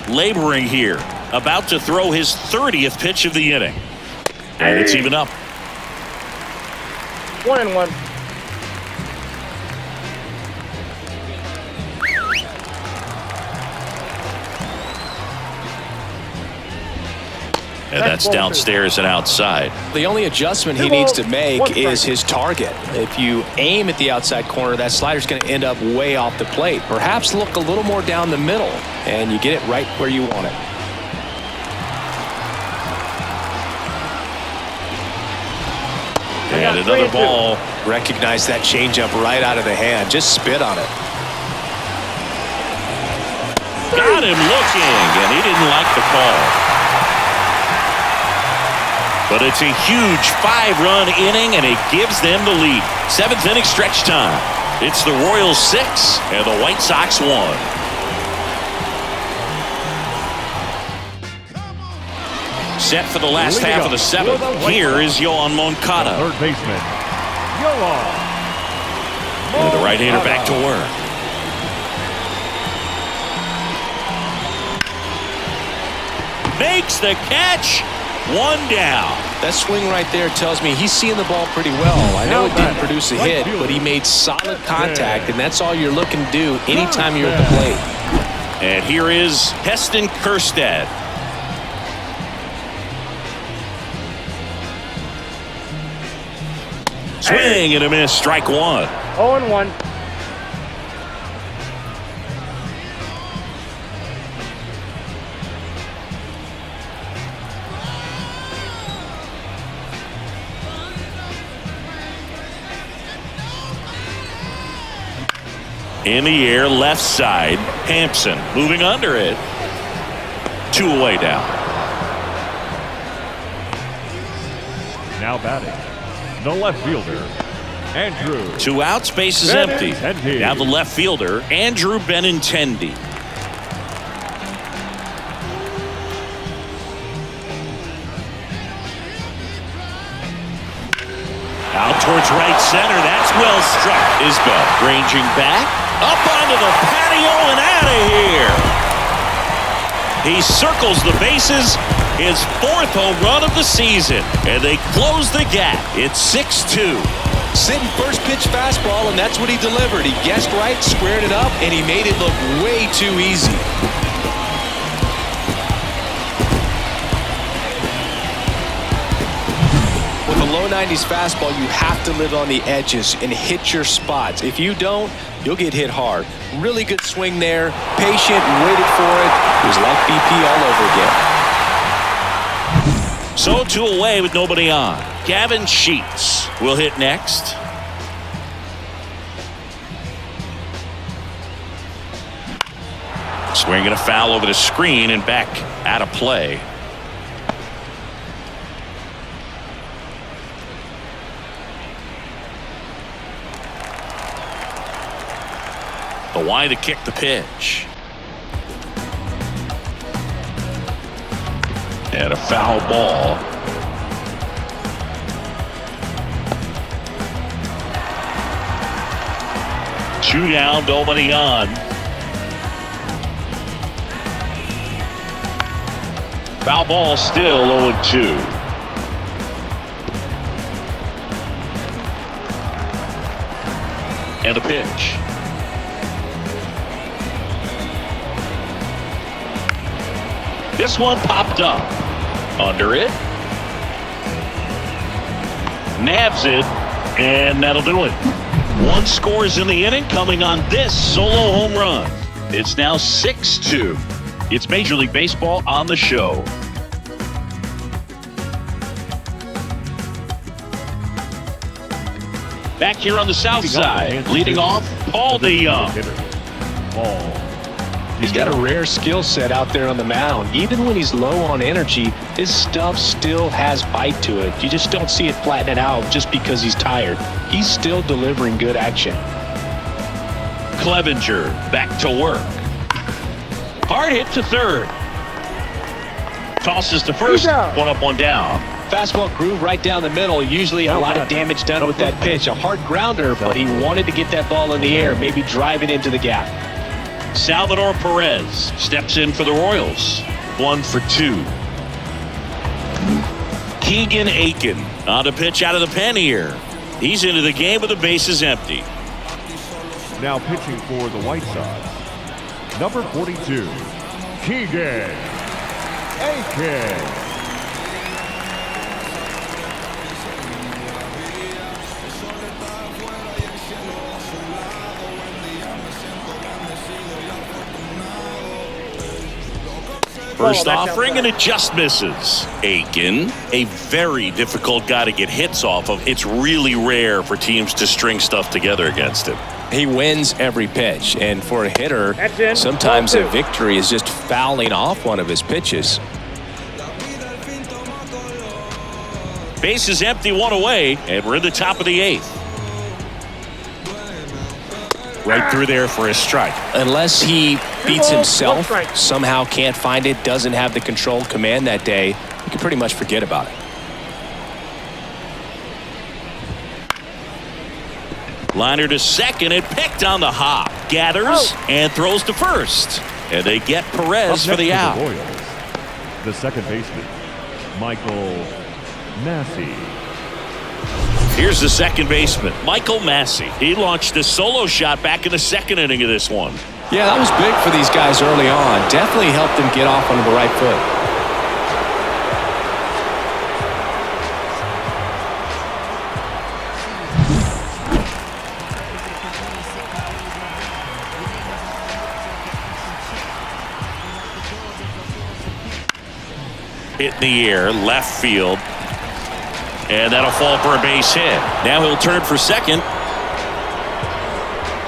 Speaker 3: Laboring here. About to throw his 30th pitch of the inning. And it's even up.
Speaker 1: 1-1.
Speaker 3: And that's downstairs and outside.
Speaker 4: The only adjustment he needs to make is his target. If you aim at the outside corner, that slider's going to end up way off the plate. Perhaps look a little more down the middle, and you get it right where you want it.
Speaker 3: And another ball.
Speaker 4: Recognize that changeup right out of the hand. Just spit on it.
Speaker 3: Got him looking, and he didn't like the call. But it's a huge 5-run inning, and it gives them the lead. 7th inning stretch time. It's the Royals 6 and the White Sox 1. Set for the last half of the 7th. Here is Yoan Moncada.
Speaker 5: Third baseman, Yoan.
Speaker 3: And the right-hander back to work. Makes the catch. 1 down.
Speaker 4: That swing right there tells me he's seeing the ball pretty well. I know it didn't produce a hit, but he made solid contact, and that's all you're looking to do anytime you're at the plate.
Speaker 3: And here is Heston Kjerstad. Swing and a miss. Strike 1.
Speaker 1: 0-1.
Speaker 3: In the air, left side. Hampson moving under it. 2 away now.
Speaker 5: Now batting, the left fielder, Andrew.
Speaker 3: 2 outs, base is empty.
Speaker 5: Benintendi.
Speaker 3: Now the left fielder, Andrew Benintendi. Out towards right center. That's well struck. Isbell ranging back. Up onto the patio and out of here. He circles the bases. His 4th home run of the season. And they close the gap. It's 6-2.
Speaker 4: Sitting first pitch fastball, and that's what he delivered. He guessed right, squared it up, and he made it look way too easy. With a low 90s fastball, you have to live on the edges and hit your spots. If you don't, you'll get hit hard. Really good swing there. Patient, waited for it. It was like BP all over again.
Speaker 3: So 2 away with nobody on. Gavin Sheets will hit next. Swinging a foul over the screen and back out of play. The wide to kick the pitch. And a foul ball. Two down, nobody on. Foul ball still 0-2. And the pitch. This one popped up. Under it. Nabs it. And that'll do it. 1 scores in the inning coming on this solo home run. It's now 6-2. It's Major League Baseball on the show. Back here on the south side, leading off, Paul DeYoung.
Speaker 5: Paul.
Speaker 4: He's got a rare skill set out there on the mound. Even when he's low on energy, his stuff still has bite to it. You just don't see it flatten out just because he's tired. He's still delivering good action.
Speaker 3: Clevenger back to work. Hard hit to third. Tosses to first. 1 up, 1 down.
Speaker 4: Fastball groove right down the middle. Usually a lot of damage done with that pitch. A hard grounder, but he wanted to get that ball in the air, maybe drive it into the gap.
Speaker 3: Salvador Perez steps in for the Royals. 1 for 2. Keegan Aiken on a pitch out of the pen here. He's into the game with the bases empty.
Speaker 5: Now pitching for the White Sox, number 42, Keegan Aiken.
Speaker 3: First offering, and it just misses. Aiken, a very difficult guy to get hits off of. It's really rare for teams to string stuff together against him.
Speaker 4: He wins every pitch, and for a hitter, sometimes a victory is just fouling off one of his pitches.
Speaker 3: Base is empty, 1 away, and we're in the top of the 8th. Right through there for a strike.
Speaker 4: Unless he beats himself, somehow can't find it, doesn't have the control command that day, you can pretty much forget about it.
Speaker 3: Liner to second, and picked on the hop. Gathers and throws to first. And they get Perez for the out.
Speaker 5: The Royals, the second baseman, Michael Massey.
Speaker 3: Here's the second baseman, Michael Massey. He launched a solo shot back in the 2nd inning of this one.
Speaker 4: Yeah, that was big for these guys early on. Definitely helped them get off on the right foot.
Speaker 3: Hit in the air, left field. And that'll fall for a base hit. Now he'll turn for second.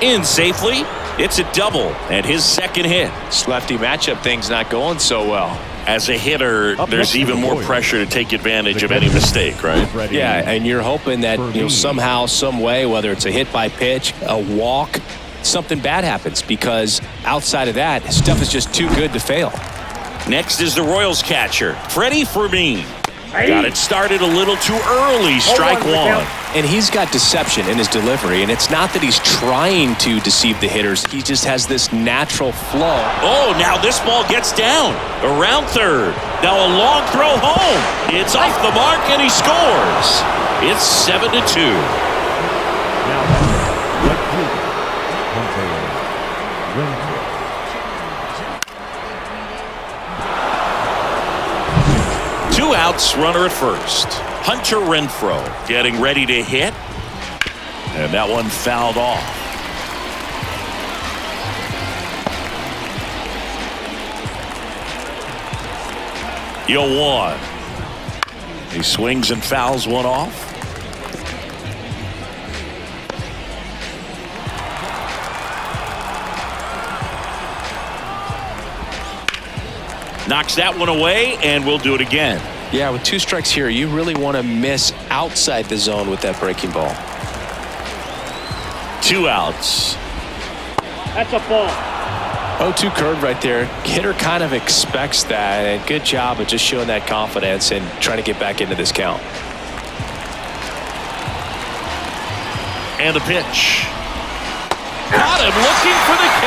Speaker 3: In safely. It's a double and his second hit.
Speaker 4: This lefty matchup thing's not going so well.
Speaker 3: As a hitter, there's even more pressure to take advantage of any mistake, right?
Speaker 4: Yeah, and you're hoping that somehow, some way, whether it's a hit by pitch, a walk, something bad happens, because outside of that, his stuff is just too good to fail.
Speaker 3: Next is the Royals catcher, Freddie Fermin. Got it started a little too early, strike one.
Speaker 4: And he's got deception in his delivery, and it's not that he's trying to deceive the hitters. He just has this natural flow.
Speaker 3: Oh, now this ball gets down around third. Now a long throw home. It's off the mark, and he scores. It's 7-2.
Speaker 5: Now, right fielder, Hunter Renfroe.
Speaker 3: 2 outs, runner at first. Hunter Renfroe getting ready to hit. And that one fouled off. Yo, 1. He swings and fouls one off. Knocks that one away, and we'll do it again.
Speaker 4: Yeah, with 2 strikes here, you really want to miss outside the zone with that breaking ball.
Speaker 3: 2 outs.
Speaker 1: That's a ball.
Speaker 4: 0-2 curve right there. Hitter kind of expects that, and good job of just showing that confidence and trying to get back into this count.
Speaker 3: And the pitch. Got him looking for the K.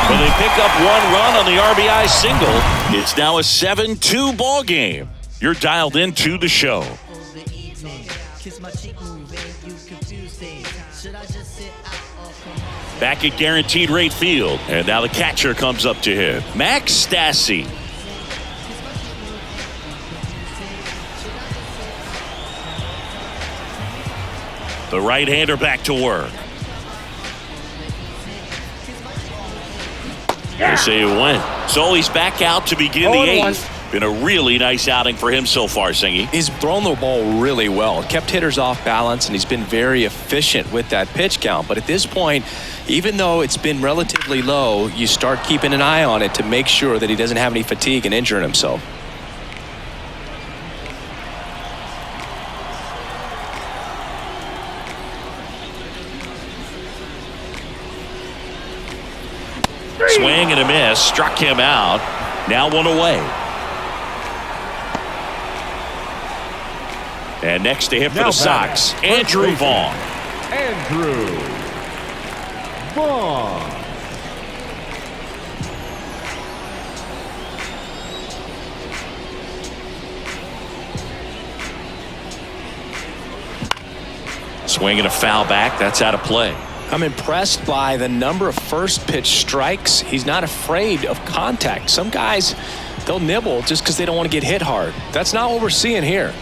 Speaker 3: Well, they pick up 1 run on the RBI single. It's now a 7-2 ball game. You're dialed into the show. Back at Guaranteed Rate Field, and now the catcher comes up to him, Max Stassi. The right-hander back to work. They say it went. So he's back out to begin the 8th. Been a really nice outing for him so far, Singy.
Speaker 4: He's thrown the ball really well. Kept hitters off balance, and he's been very efficient with that pitch count. But at this point, even though it's been relatively low, you start keeping an eye on it to make sure that he doesn't have any fatigue and injuring himself.
Speaker 3: Swing and a miss. Struck him out. Now 1 away. And next to him for the Sox, Andrew Vaughn.
Speaker 5: Andrew Vaughn.
Speaker 3: Swing and a foul back. That's out of play.
Speaker 4: I'm impressed by the number of first pitch strikes. He's not afraid of contact. Some guys, they'll nibble just because they don't want to get hit hard. That's not what we're seeing here.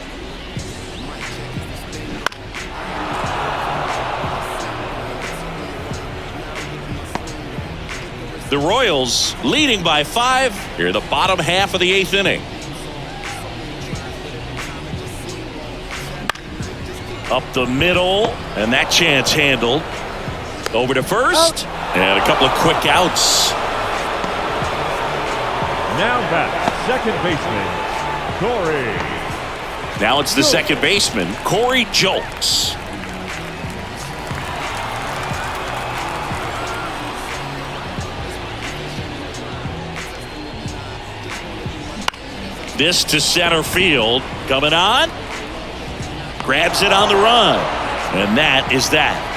Speaker 3: The Royals leading by 5 here in the bottom half of the 8th inning. Up the middle, and that chance handled. Over to first, and a couple of quick outs.
Speaker 5: Now back, second baseman, Corey.
Speaker 3: Now it's the second baseman, Corey Julks. This to center field, coming on. Grabs it on the run, and that is that.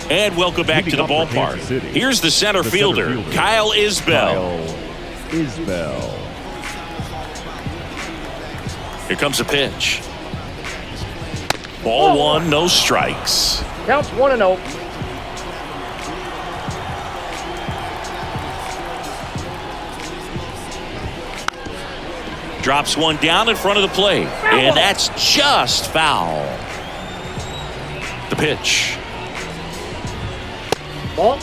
Speaker 3: And welcome back to the ballpark. Here's the center fielder, Kyle Isbell. Here comes a pitch. Ball 1, no strikes.
Speaker 1: Counts 1-0.
Speaker 3: Drops one down in front of the plate. And that's just foul. The pitch.
Speaker 1: Ball.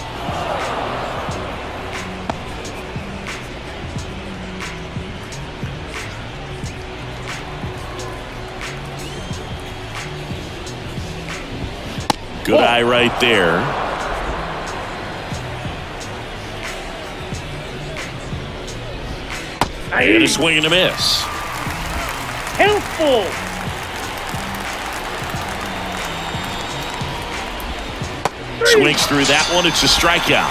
Speaker 3: Good eye right there. And a swing and a miss.
Speaker 1: Helpful.
Speaker 3: Swings through that one. It's a strikeout.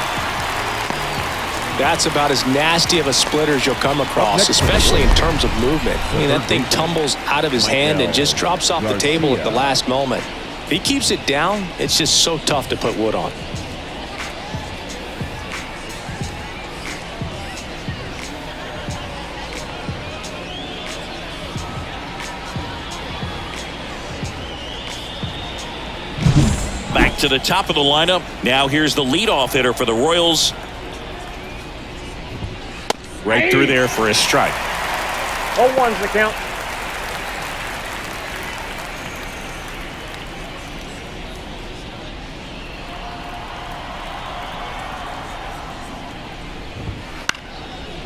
Speaker 4: That's about as nasty of a splitter as you'll come across, especially in terms of movement. I mean, that thing tumbles out of his hand and just drops off the table at the last moment. If he keeps it down, it's just so tough to put wood on.
Speaker 3: Back to the top of the lineup. Now here's the leadoff hitter for the Royals. Right through there for a strike.
Speaker 1: 0-1's the count.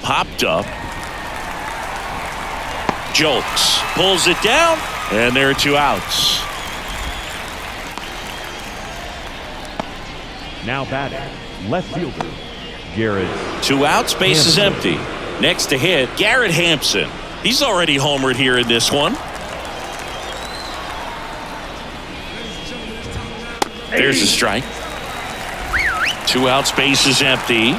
Speaker 3: Popped up. Jolts. Pulls it down. And there are 2 outs.
Speaker 5: Now batting, left fielder, Garrett.
Speaker 3: 2 outs, base is
Speaker 5: Hampson.
Speaker 3: empty. Next to hit, Garrett Hampson. He's already homered here in this one. There's a strike. 2 outs, base is empty.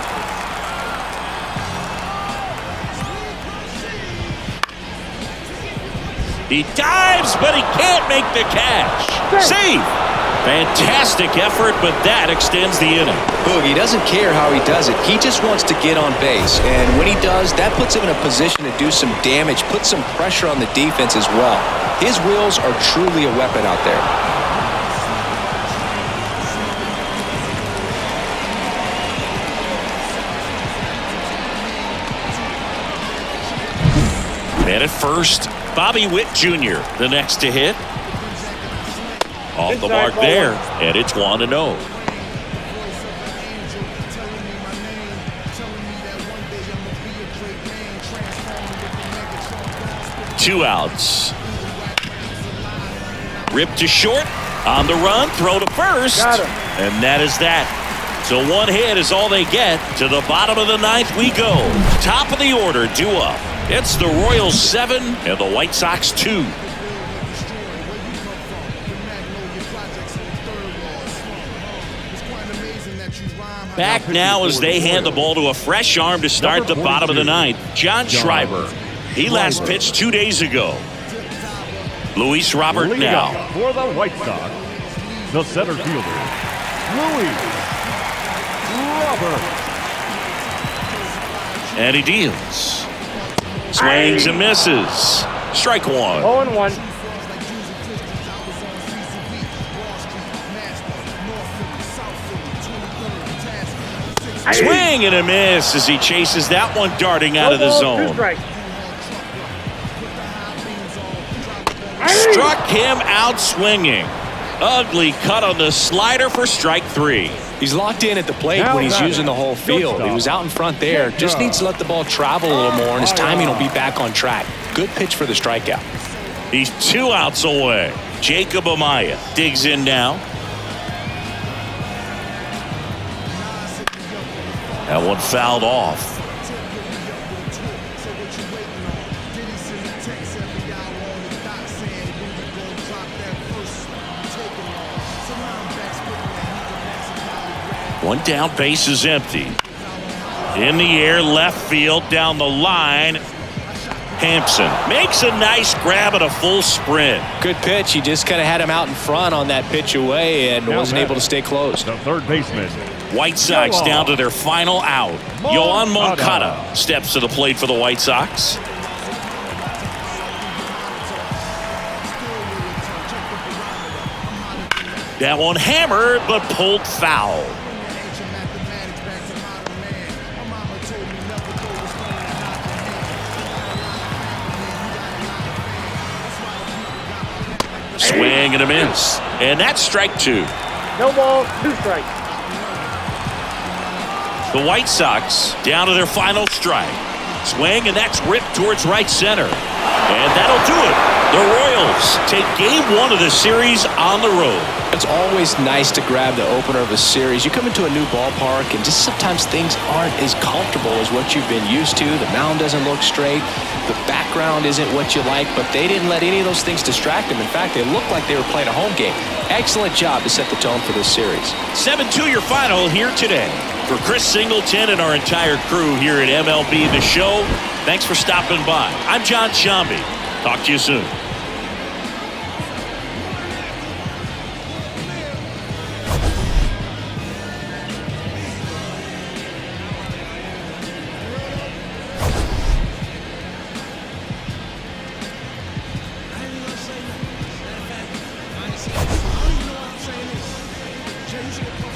Speaker 3: He dives, but he can't make the catch. Save! Fantastic effort, but that extends the inning.
Speaker 4: Boogie doesn't care how he does it. He just wants to get on base. And when he does, that puts him in a position to do some damage, put some pressure on the defense as well. His wheels are truly a weapon out there.
Speaker 3: Man at first, Bobby Witt Jr., the next to hit. Off the mark there, and it's 1-0. Two outs. Ripped to short, on the run, throw to first, and that is that. So 1 hit is all they get. To the bottom of the 9th we go. Top of the order, due up. It's the Royals 7 and the White Sox 2. Back now as they hand the ball to a fresh arm to start the bottom of the 9th. John Schreiber. He last pitched 2 days ago. Luis Robert
Speaker 5: Leading
Speaker 3: now.
Speaker 5: off for the White Sox, the center fielder, Luis Robert.
Speaker 3: And he deals. Swings and misses. Strike 1.
Speaker 1: 0-1.
Speaker 3: Swing and a miss as he chases that one darting out of the zone. Struck him out swinging. Ugly cut on the slider for strike 3.
Speaker 4: He's locked in at the plate when he's using the whole field. He was out in front there. Just needs to let the ball travel a little more, and his timing will be back on track. Good pitch for the strikeout.
Speaker 3: He's 2 outs away. Jacob Amaya digs in now. That one fouled off. One down, base is empty. In the air, left field, down the line. Hampson makes a nice grab at a full sprint.
Speaker 4: Good pitch. He just kind of had him out in front on that pitch away and wasn't able to stay close.
Speaker 5: The third baseman,
Speaker 3: White Sox down to their final out. Yoan Moncada steps to the plate for the White Sox. That one hammered but pulled foul. Swing and a miss. And that's strike 2.
Speaker 1: No ball, 2 strikes.
Speaker 3: The White Sox down to their final strike. Swing, and that's ripped towards right center. And that'll do it. The Royals take game 1 of the series on the road.
Speaker 4: It's always nice to grab the opener of a series. You come into a new ballpark, and just sometimes things aren't as comfortable as what you've been used to. The mound doesn't look straight. The background isn't what you like, but they didn't let any of those things distract them. In fact, they looked like they were playing a home game. Excellent job to set the tone for this series.
Speaker 3: 7-2 your final here today. For Chris Singleton and our entire crew here at MLB The Show, thanks for stopping by. I'm John Shambi. Talk to you soon.
Speaker 1: Change